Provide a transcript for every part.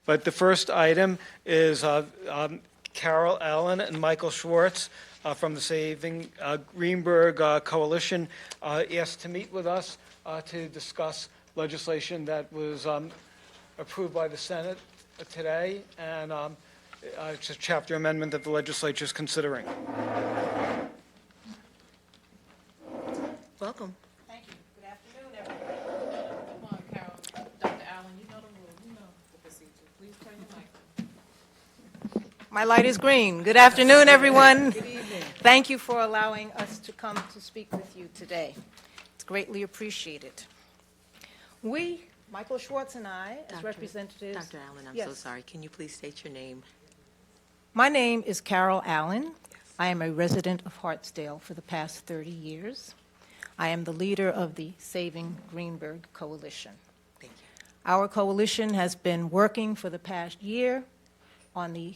But the first item is Carol Allen and Michael Schwartz from the Saving Greenberg Coalition asked to meet with us to discuss legislation that was approved by the Senate today, and it's a chapter amendment that the legislature is considering. Welcome. Thank you. Good afternoon, everyone. Come on, Carol. Dr. Allen, you know the rules. You know the procedure. Please turn your mic on. My light is green. Good afternoon, everyone. Good evening. Thank you for allowing us to come to speak with you today. It's greatly appreciated. We, Michael Schwartz and I, as representatives... Dr. Allen, I'm Yes. so sorry. Can you please state your name? My name is Carol Allen. I am a resident of Hartsdale for the past 30 years. I am the leader of the Saving Greenberg Coalition. Thank you. Our coalition has been working for the past year on the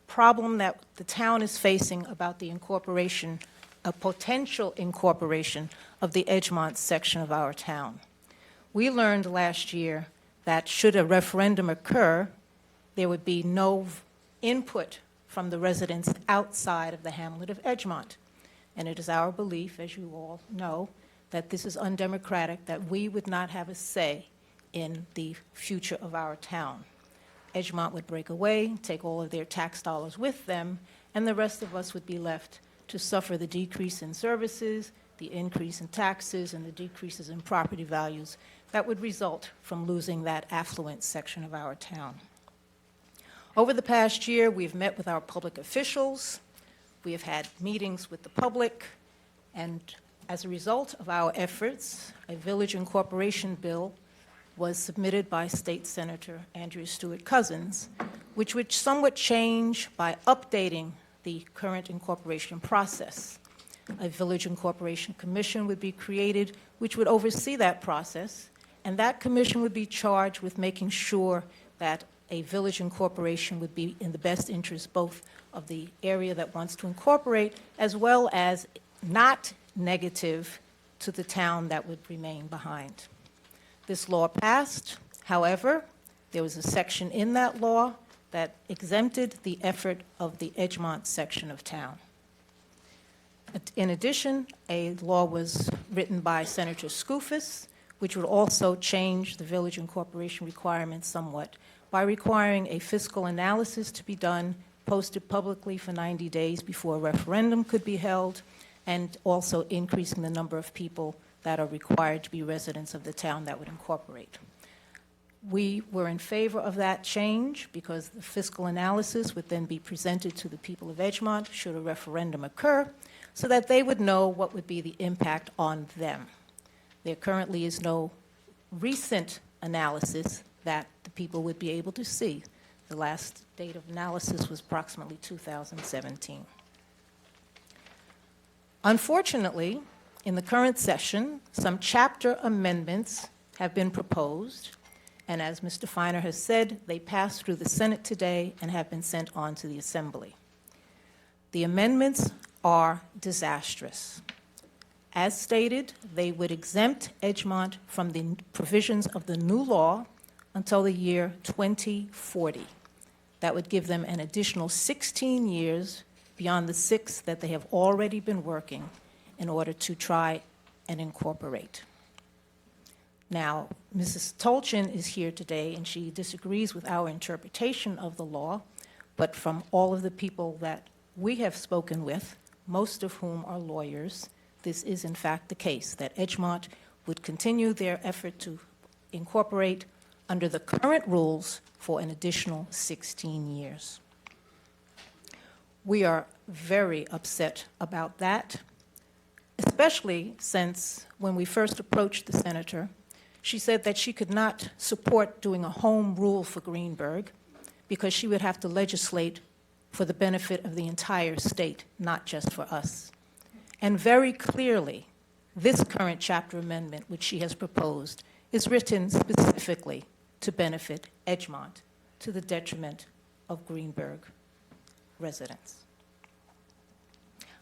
problem that the town is facing about the incorporation, a potential incorporation of the Edgemont section of our town. We learned last year that should a referendum occur, there would be no input from the residents outside of the hamlet of Edgemont. And it is our belief, as you all know, that this is undemocratic, that we would not have a say in the future of our town. Edgemont would break away, take all of their tax dollars with them, and the rest of us would be left to suffer the decrease in services, the increase in taxes, and the decreases in property values that would result from losing that affluent section of our town. Over the past year, we've met with our public officials, we have had meetings with the public, and as a result of our efforts, a village incorporation bill was submitted by State Senator Andrea Stewart Cousins, which would somewhat change by updating the current incorporation process. A village incorporation commission would be created, which would oversee that process, and that commission would be charged with making sure that a village incorporation would be in the best interest both of the area that wants to incorporate as well as not negative to the town that would remain behind. This law passed. However, there was a section in that law that exempted the effort of the Edgemont section of town. In addition, a law was written by Senator Skoufis, which would also change the village incorporation requirements somewhat by requiring a fiscal analysis to be done, posted publicly for 90 days before a referendum could be held, and also increasing the number of people that are required to be residents of the town that would incorporate. We were in favor of that change because the fiscal analysis would then be presented to the people of Edgemont should a referendum occur so that they would know what would be the impact on them. There currently is no recent analysis that the people would be able to see. The last date of analysis was approximately 2017. Unfortunately, in the current session, some chapter amendments have been proposed, and as Mr. Feiner has said, they passed through the Senate today and have been sent on to the Assembly. The amendments are disastrous. As stated, they would exempt Edgemont from the provisions of the new law until the year 2040. That would give them an additional 16 years beyond the 6 that they have already been working in order to try and incorporate. Now, Mrs. Tolchin is here today, and she disagrees with our interpretation of the law, but from all of the people that we have spoken with, most of whom are lawyers, this is in fact the case, that Edgemont would continue their effort to incorporate under the current rules for an additional 16 years. We are very upset about that, especially since when we first approached the senator, she said that she could not support doing a home rule for Greenberg because she would have to legislate for the benefit of the entire state, not just for us. And very clearly, this current chapter amendment, which she has proposed, is written specifically to benefit Edgemont to the detriment of Greenberg residents.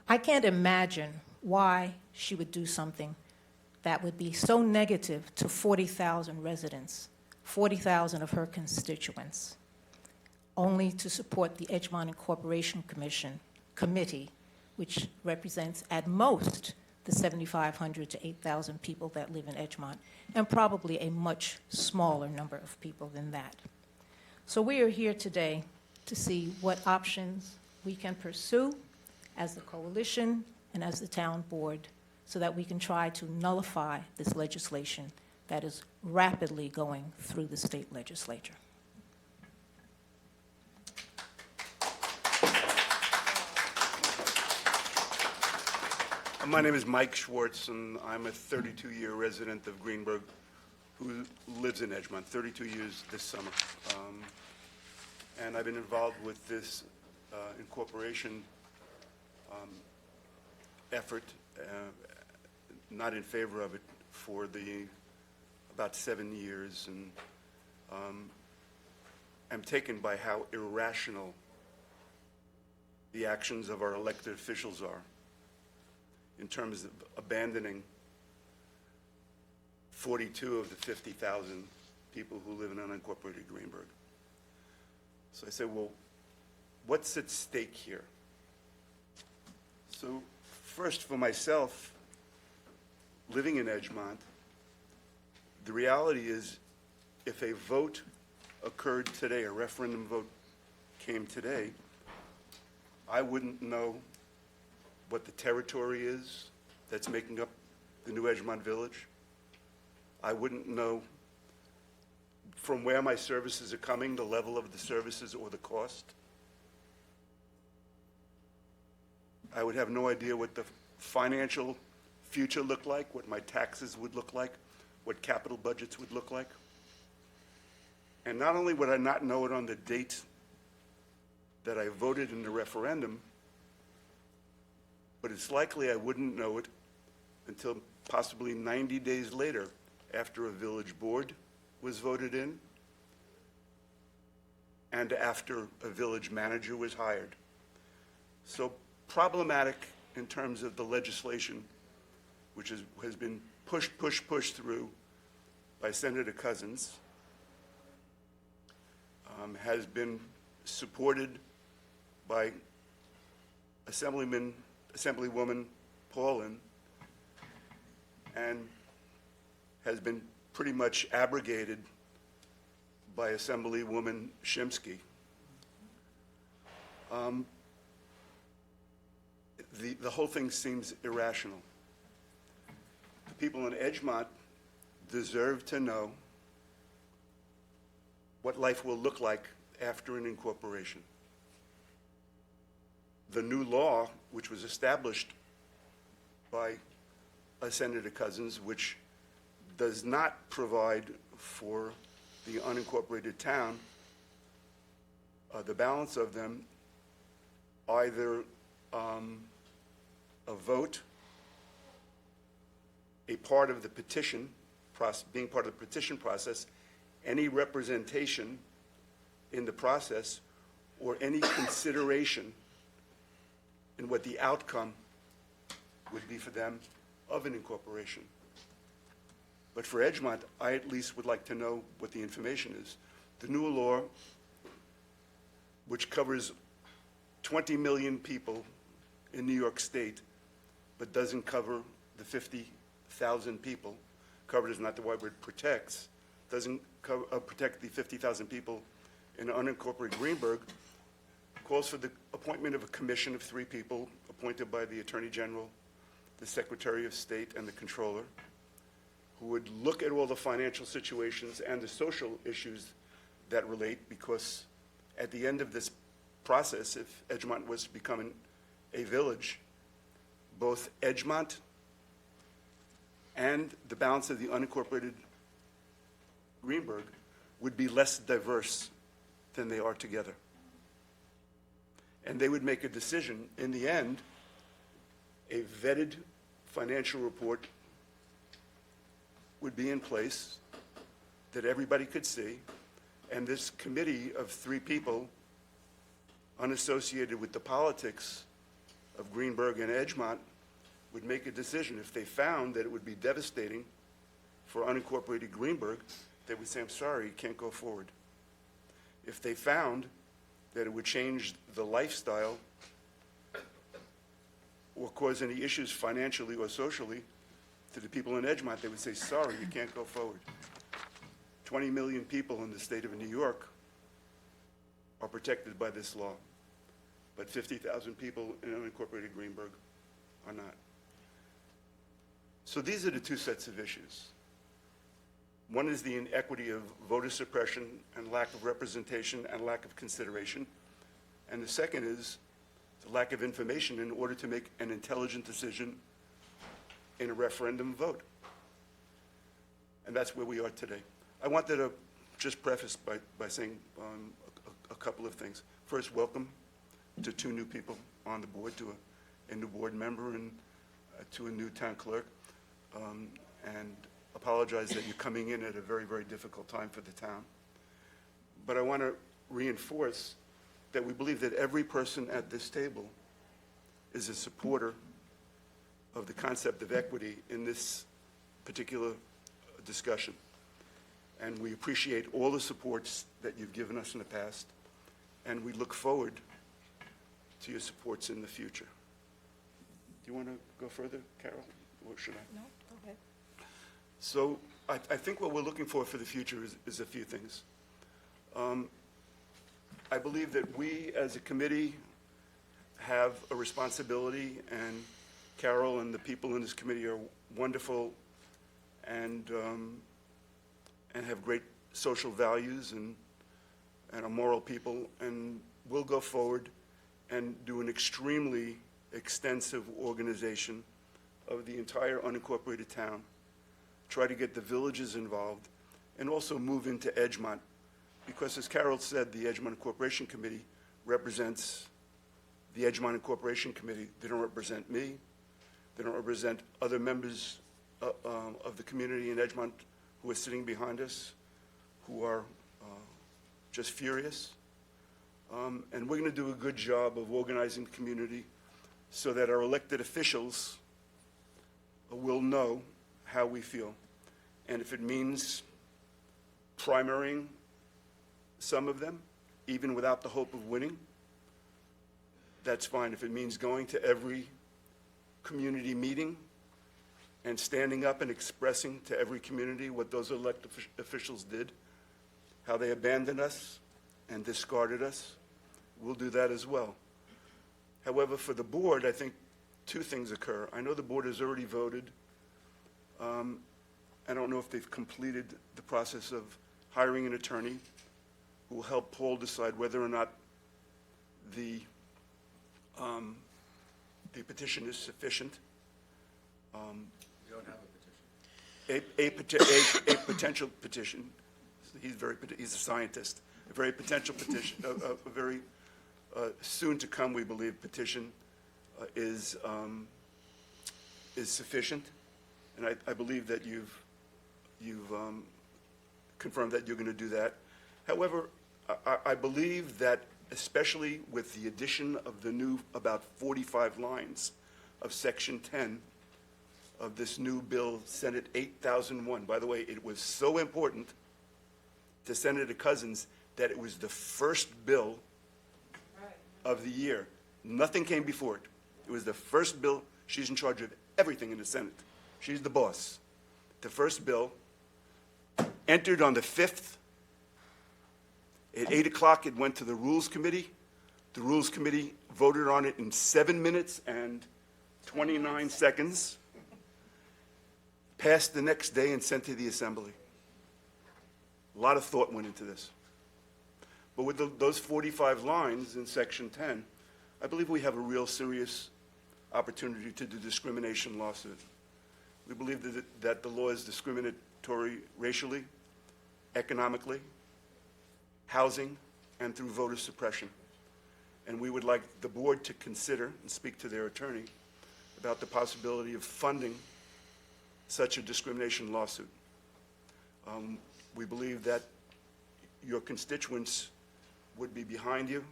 I can't imagine why she would do something that would be so negative to 40,000 residents, 40,000 of her constituents. only to support the Edgemont Incorporation Committee, which represents at most the 7,500 to 8,000 people that live in Edgemont, and probably a much smaller number of people than that. So we are here today to see what options we can pursue as the coalition and as the town board so that we can try to nullify this legislation that is rapidly going through the state legislature. My name is Mike Schwartz, and I'm a 32-year resident of Greenburgh who lives in Edgemont, 32 years this summer. And I've been involved with this incorporation effort, not in favor of it, for about 7 years, and I'm taken by how irrational the actions of our elected officials are in terms of abandoning 42 of the 50,000 people who live in unincorporated Greenburgh. So I said, well, what's at stake here? So first, for myself, living in Edgemont, the reality is if a vote occurred today, a referendum vote came today, I wouldn't know what the territory is that's making up the new Edgemont Village. I wouldn't know from where my services are coming, the level of the services or the cost. I would have no idea what the financial future looked like, what my taxes would look like, what capital budgets would look like. And not only would I not know it on the date that I voted in the referendum, but it's likely I wouldn't know it until possibly 90 days later, after a village board was voted in and after a village manager was hired. So problematic in terms of the legislation, which has been pushed through by Senator Cousins, has been supported by Assemblywoman Paulin, and has been pretty much abrogated by Assemblywoman Shimsky. The whole thing seems irrational. The people in Edgemont deserve to know what life will look like after an incorporation. The new law, which was established by Senator Cousins, which does not provide for the unincorporated town, the balance of them, either a vote, a part of the petition, being part of the petition process, any representation in the process, or any consideration in what the outcome would be for them of an incorporation. But for Edgemont, I at least would like to know what the information is. The new law, which covers 20 million people in New York State, but doesn't cover the 50,000 people, covered is not the right word, protects, doesn't protect the 50,000 people in unincorporated Greenburgh, calls for the appointment of a commission of 3 people appointed by the Attorney General, the Secretary of State, and the Controller, who would look at all the financial situations and the social issues that relate, because at the end of this process, if Edgemont was to become a village, both Edgemont and the balance of the unincorporated Greenburgh would be less diverse than they are together. And they would make a decision. In the end, a vetted financial report would be in place that everybody could see, and this committee of 3 people, unassociated with the politics of Greenburgh and Edgemont, would make a decision. If they found that it would be devastating for unincorporated Greenburgh, they would say, I'm sorry, you can't go forward. If they found that it would change the lifestyle or cause any issues financially or socially to the people in Edgemont, they would say, sorry, you can't go forward. 20 million people in the state of New York are protected by this law, but 50,000 people in unincorporated Greenberg are not. So these are the two sets of issues. One is the inequity of voter suppression and lack of representation and lack of consideration. And the second is the lack of information in order to make an intelligent decision in a referendum vote. And that's where we are today. I wanted to just preface by saying a couple of things. First, welcome to two new people on the board, to a new board member and to a new town clerk. And apologize that you're coming in at a very, very difficult time for the town. But I want to reinforce that we believe that every person at this table is a supporter of the concept of equity in this particular discussion. And we appreciate all the supports that you've given us in the past, and we look forward to your supports in the future. Do you want to go further, Carol, or should I? No, go ahead. So I think what we're looking for the future is a few things. I believe that we, as a committee, have a responsibility, and Carol and the people in this committee are wonderful and have great social values and are moral people, and we'll go forward and do an extremely extensive organization of the entire unincorporated town, try to get the villages involved, and also move into Edgemont. Because as Carol said, the Edgemont Incorporation Committee represents the Edgemont Incorporation Committee. They don't represent me. They don't represent other members of the community in Edgemont who are sitting behind us, who are just furious. And we're going to do a good job of organizing the community so that our elected officials will know how we feel. And if it means primarying some of them, even without the hope of winning, that's fine. If it means going to every community meeting and standing up and expressing to every community what those elected officials did, how they abandoned us and discarded us, we'll do that as well. However, for the board, I think two things occur. I know the board has already voted. I don't know if they've completed the process of hiring an attorney who will help Paul decide whether or not the petition is sufficient. We don't have a petition. A potential petition. He's a scientist. A very potential petition, a very soon to come, we believe, petition is sufficient, and I believe that you've confirmed that you're going to do that. However, I believe that especially with the addition of the new about 45 lines of Section 10 of this new bill, Senate 8001. By the way, it was so important to Senator Cousins that it was the first bill of the year. Nothing came before it. It was the first bill. She's in charge of everything in the Senate. She's the boss. The first bill entered on the 5th. At 8 o'clock, it went to the Rules Committee. The Rules Committee voted on it in 7 minutes and 29 seconds. Passed the next day and sent to the Assembly. A lot of thought went into this. But with those 45 lines in Section 10, I believe we have a real serious opportunity to do discrimination lawsuit. We believe that the law is discriminatory racially, economically, housing, and through voter suppression. And we would like the board to consider and speak to their attorney about the possibility of funding such a discrimination lawsuit. We believe that your constituents would be behind you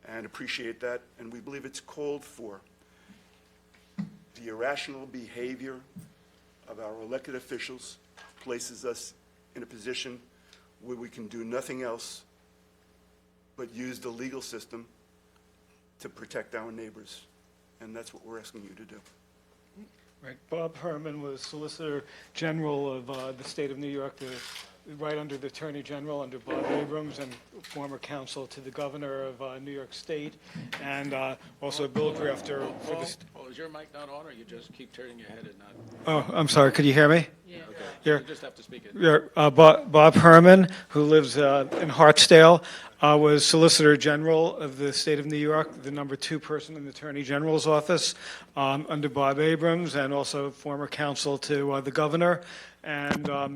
and appreciate that, and we believe it's called for. The irrational behavior of our elected officials places us in a position where we can do nothing else but use the legal system to protect our neighbors. And that's what we're asking you to do. Right. Bob Herman was Solicitor General of the state of New York, right under the Attorney General, under Bob Abrams, and former counsel to the Governor of New York State, and also a bill drafter for the... Paul, is your mic not on, or you just keep turning your head and not? Oh, I'm sorry, could you hear me? Okay. Here. You just have to speak it. Bob Herman, who lives in Hartsdale, was Solicitor General of the state of New York, the number 2 person in the Attorney General's office under Bob Abrams, and also former counsel to the Governor, and a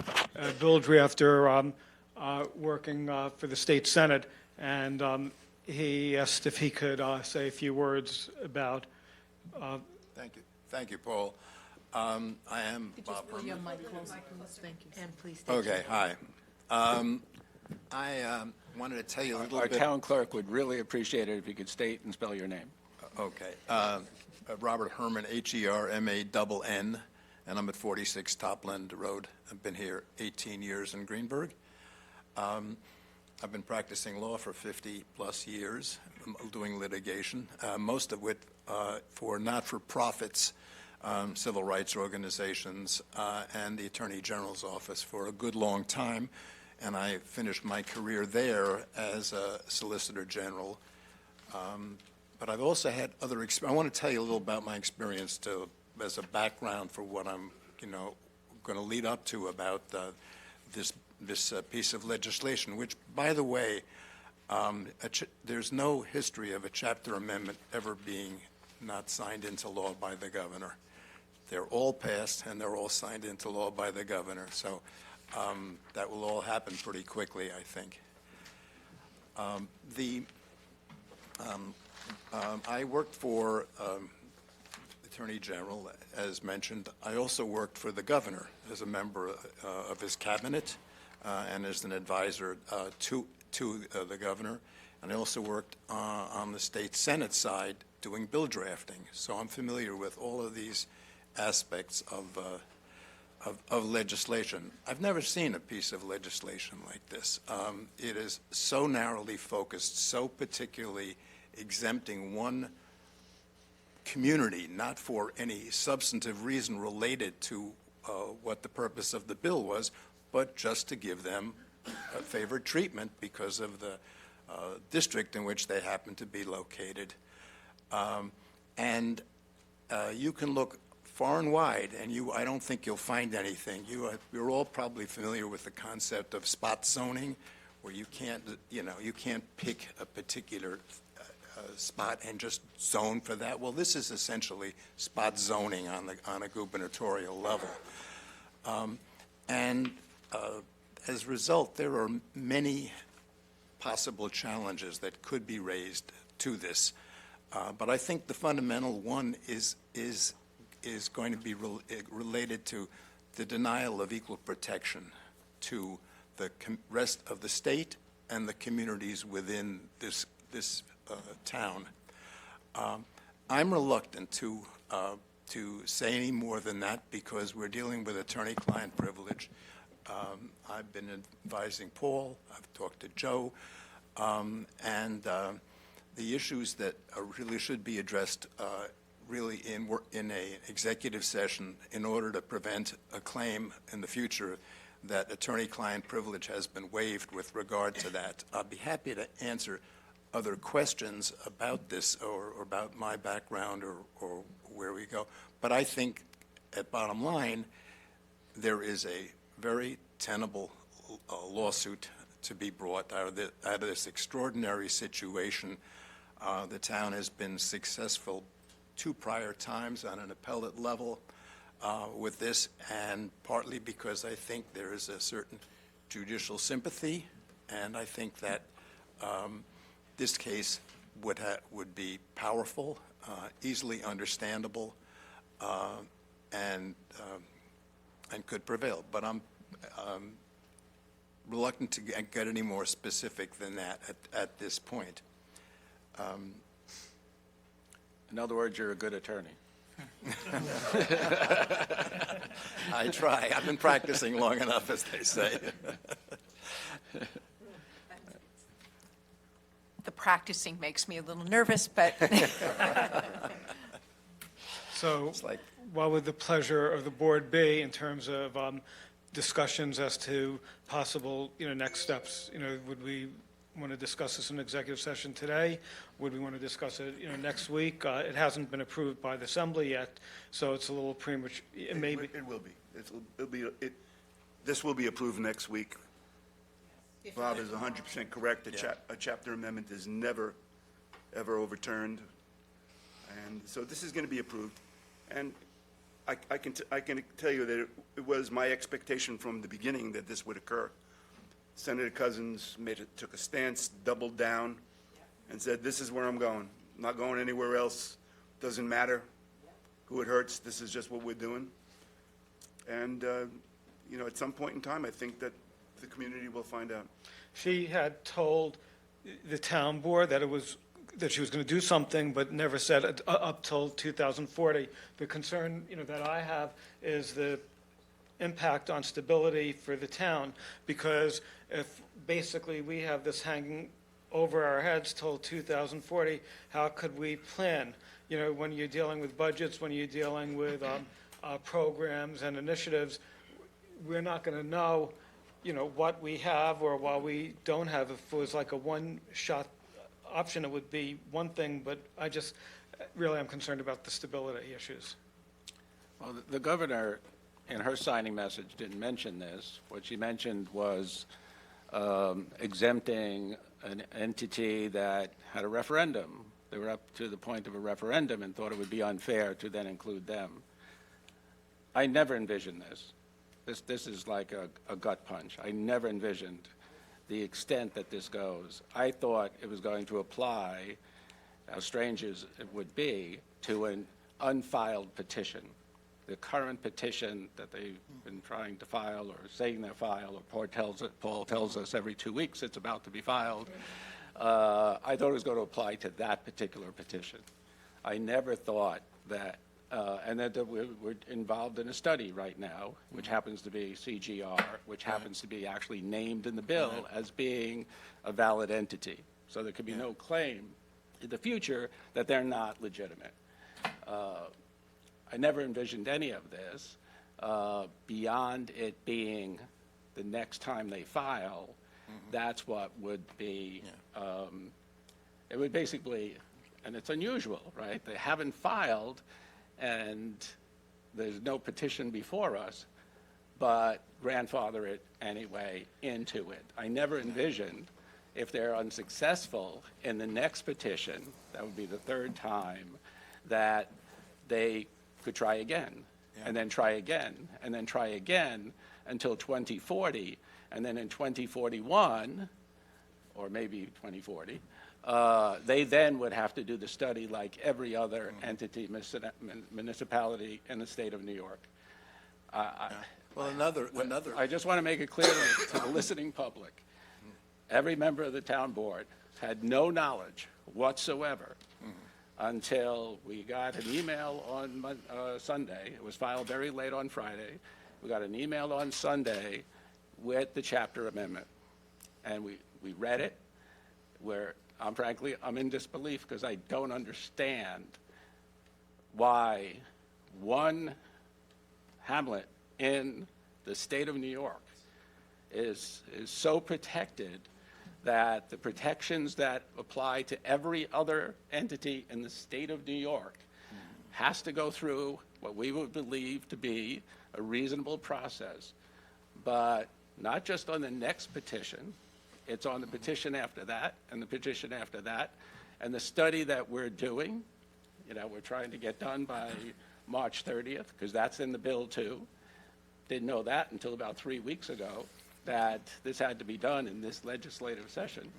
bill drafter working for the state Senate. And he asked if he could say a few words about... Thank you. Thank you, Paul. I am Bob Pull your Herman. mic closer, please. Thank you. And please state your Okay, hi. I wanted to tell you a little Our bit. town clerk would really appreciate it if you could state and spell your name. Okay. Robert Herman, Hermann, and I'm at 46 Topland Road. I've been here 18 years in Greenberg. I've been practicing law for 50-plus years, doing litigation, most of it for not-for-profits, civil rights organizations, and the Attorney General's office for a good long time. And I finished my career there as a Solicitor General. But I've also had other experience. I want to tell you a little about my experience as a background for what I'm, going to lead up to about this piece of legislation, which, by the way, there's no history of a chapter amendment ever being not signed into law by the governor. They're all passed, and they're all signed into law by the governor. So that will all happen pretty quickly, I think. I worked for Attorney General, as mentioned. I also worked for the governor as a member of his cabinet and as an advisor to the governor. And I also worked on the state Senate side doing bill drafting. So I'm familiar with all of these aspects of legislation. I've never seen a piece of legislation like this. It is so narrowly focused, so particularly exempting one community, not for any substantive reason related to what the purpose of the bill was, but just to give them a favored treatment because of the district in which they happen to be located. You can look far and wide, and I don't think you'll find anything. You're all probably familiar with the concept of spot zoning, where you can't pick a particular spot and just zone for that. Well, this is essentially spot zoning on a gubernatorial level. As a result, there are many possible challenges that could be raised to this. But I think the fundamental one is going to be related to the denial of equal protection to the rest of the state and the communities within this town. I'm reluctant to say any more than that because we're dealing with attorney-client privilege. I've been advising Paul, I've talked to Joe, and the issues that really should be addressed really in a executive session in order to prevent a claim in the future that attorney-client privilege has been waived with regard to that. I'll be happy to answer other questions about this or about my background or where we go. But I think, at bottom line, there is a very tenable lawsuit to be brought out of this extraordinary situation. The town has been successful 2 prior times on an appellate level with this, and partly because I think there is a certain judicial sympathy, and I think that this case would be powerful, easily understandable, and could prevail. But I'm reluctant to get any more specific than that at this point. In other words, you're a good attorney. I try. I've been practicing long enough, as they say. The practicing makes me a little nervous, but So, like- what would the pleasure of the board be in terms of discussions as to possible, next steps? Would we want to discuss this in executive session today? Would we want to discuss it, next week? It hasn't been approved by the assembly yet, so it's a little premature. It may be. It will be. This will be approved next week. Bob is 100% correct. A chapter amendment is never, ever overturned. And so this is going to be approved. And I can tell you that it was my expectation from the beginning that this would occur. Senator Cousins took a stance, doubled down, and said, this is where I'm going. I'm not going anywhere else. Doesn't matter who it hurts. This is just what we're doing. And, at some point in time, I think that the community will find out. She had told the town board that she was going to do something, but never said up till 2040. The concern, that I have is the impact on stability for the town, because if basically we have this hanging over our heads till 2040, how could we plan? When you're dealing with budgets, when you're dealing with programs and initiatives, we're not going to know, what we have or what we don't have. If it was like a one-shot option, it would be one thing, but I'm concerned about the stability issues. Well, the governor, in her signing message, didn't mention this. What she mentioned was exempting an entity that had a referendum. They were up to the point of a referendum and thought it would be unfair to then include them. I never envisioned this. This is like a gut punch. I never envisioned the extent that this goes. I thought it was going to apply, as strange as it would be, to an unfiled petition. The current petition that they've been trying to file or saying they'll file, or Paul tells us every 2 weeks it's about to be filed. I thought it was going to apply to that particular petition. I never thought that, and that we're involved in a study right now, which happens to be CGR, which happens to be actually named in the bill as being a valid entity. So there could be no claim in the future that they're not legitimate. I never envisioned any of this beyond it being the next time they file. That's what would be, it would basically, and it's unusual, right? They haven't filed and there's no petition before us, but grandfather it anyway into it. I never envisioned if they're unsuccessful in the next petition, that would be the third time, that they could try again, and then try again, and then try again until 2040, and then in 2041, or maybe 2040, they then would have to do the study like every other entity, municipality in the state of New York. Well, another. I just want to make it clear to the listening public, every member of the town board had no knowledge whatsoever until we got an email on Sunday. It was filed very late on Friday. We got an email on Sunday with the chapter amendment. And we read it, where frankly, I'm in disbelief because I don't understand why one hamlet in the state of New York is so protected that the protections that apply to every other entity in the state of New York has to go through what we would believe to be a reasonable process, but not just on the next petition, it's on the petition after that, and the petition after that, and the study that we're doing, we're trying to get done by March 30th, because that's in the bill too. Didn't know that until about 3 weeks ago, that this had to be done in this legislative session.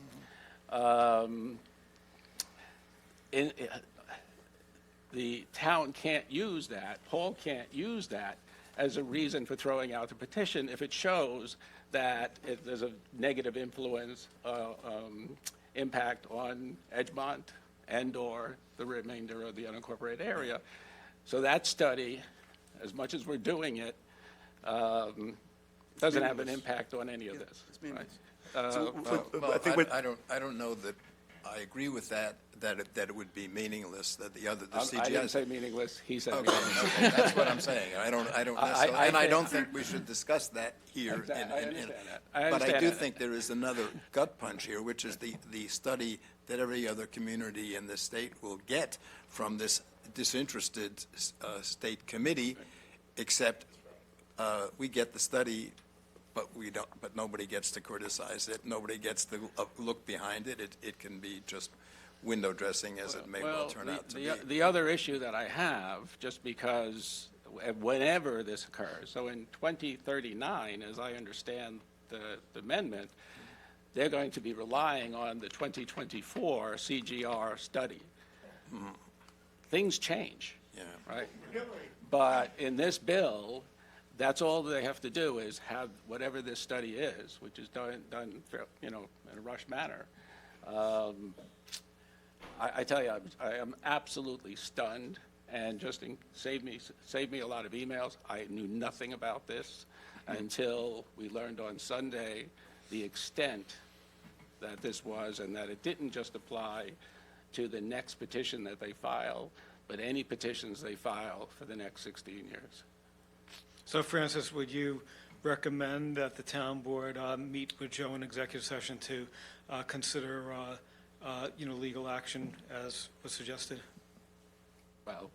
The town can't use that, Paul can't use that as a reason for throwing out the petition if it shows that there's a negative influence, impact on Edgemont and/or the remainder of the unincorporated area. So that study, as much as we're doing it, doesn't have an impact on any of this. It's meaningless. Right? Well, I think I don't know that I agree with that it would be meaningless, that the CGS. I didn't say meaningless, he said Okay, meaningless. okay, that's what I'm saying. I don't necessarily, and I don't think we should discuss that here. Exactly, I understand that. I But I understand do that. think there is another gut punch here, which is the study that every other community in the state will get from this disinterested state committee, except we get the study, but we don't. But nobody gets to criticize it. Nobody gets to look behind it. It can be just window dressing, as it may well turn out to be. The other issue that I have, just because whenever this occurs, so in 2039, as I understand the amendment, they're going to be relying on the 2024 CGR study. Things change, Yeah. right? But in this bill, that's all they have to do is have whatever this study is, which is done, in a rush manner. I tell you, I am absolutely stunned, and just saved me a lot of emails. I knew nothing about this until we learned on Sunday the extent that this was, and that it didn't just apply to the next petition that they file, but any petitions they file for the next 16 years. So Francis, would you recommend that the town board meet with Joe in executive session to consider, legal action as was suggested? Well,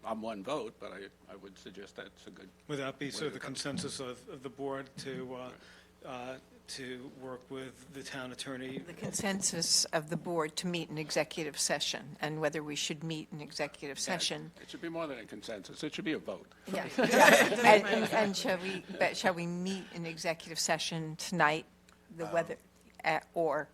I'm one vote, but I would suggest that's a good. Would that be sort of the consensus of the board to work with the town attorney? The consensus of the board to meet in executive session, and whether we should meet in executive session. It should be more than a consensus. It should be a vote. Yeah. And shall we meet in executive session tonight, or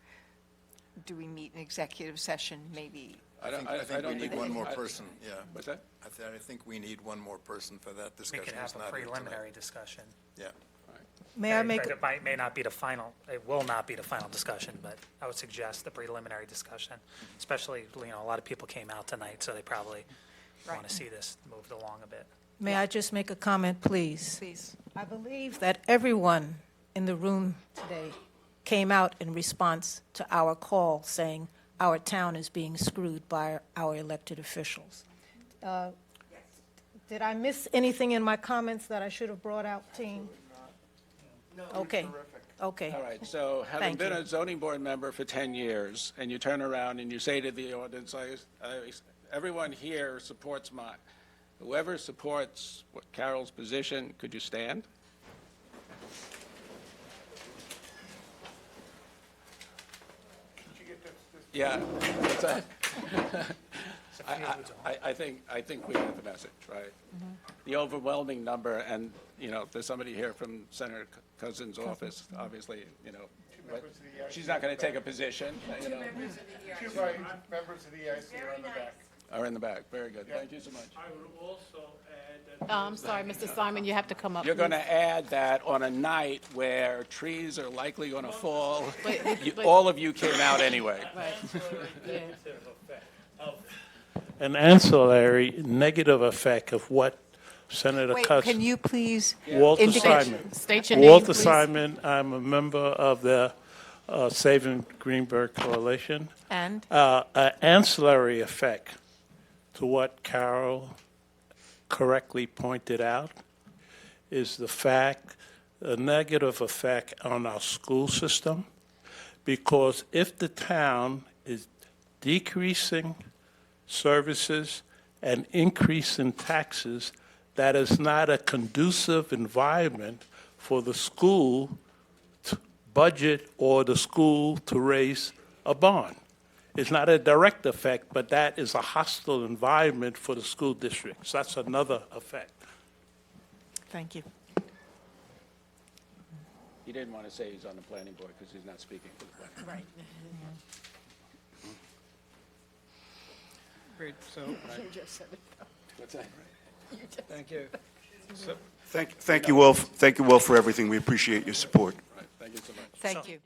do we meet in executive session maybe? I think we need one more person, yeah. What's that? I think we need one more person for that We discussion. could have It's a not here tonight. preliminary discussion. Yeah. May I make, But it may not be the final, it will not be the final discussion, but I would suggest the preliminary discussion, especially, a lot of people came out tonight, so they probably want to see this moved along a bit. may I just make a comment, please? Please. I believe that everyone in the room today came out in response to our call saying our town is being screwed by our elected officials. Did I miss anything in my comments that I should have brought out, team? No. Okay. Okay. All right, so having Thank been you. a zoning board member for 10 years, and you turn around and you say to the audience, everyone here supports whoever supports Carol's position, could you stand? Yeah. What's that? I think we get the message, right? The overwhelming number, and, there's somebody here from Senator Cousins' office, obviously, but she's not going to take a position. Two members of the EIC are in the back. Are in the back, very good, thank you so much. I would also add that. I'm sorry, Mr. Simon, you have to come up. You're going to add that on a night where trees are likely going to fall, But- all of you came out anyway. Right. Yeah. An ancillary negative effect of what Senator Wait, Cousins. can you please Walter indicate? Simon. State your name, Walter please. Simon, I'm a member of the Saving Greenberg Coalition. And? An ancillary effect to what Carol correctly pointed out is a negative effect on our school system, because if the town is decreasing services and increasing taxes, that is not a conducive environment for the school to budget or the school to raise a bond. It's not a direct effect, but that is a hostile environment for the school districts. That's another effect. Thank you. He didn't want to say he's on the planning board because he's not speaking for the planning. Right. Great, so, What's that? thank you. So, Thank you all for everything. We appreciate your support. Right, thank you so much. Thank you.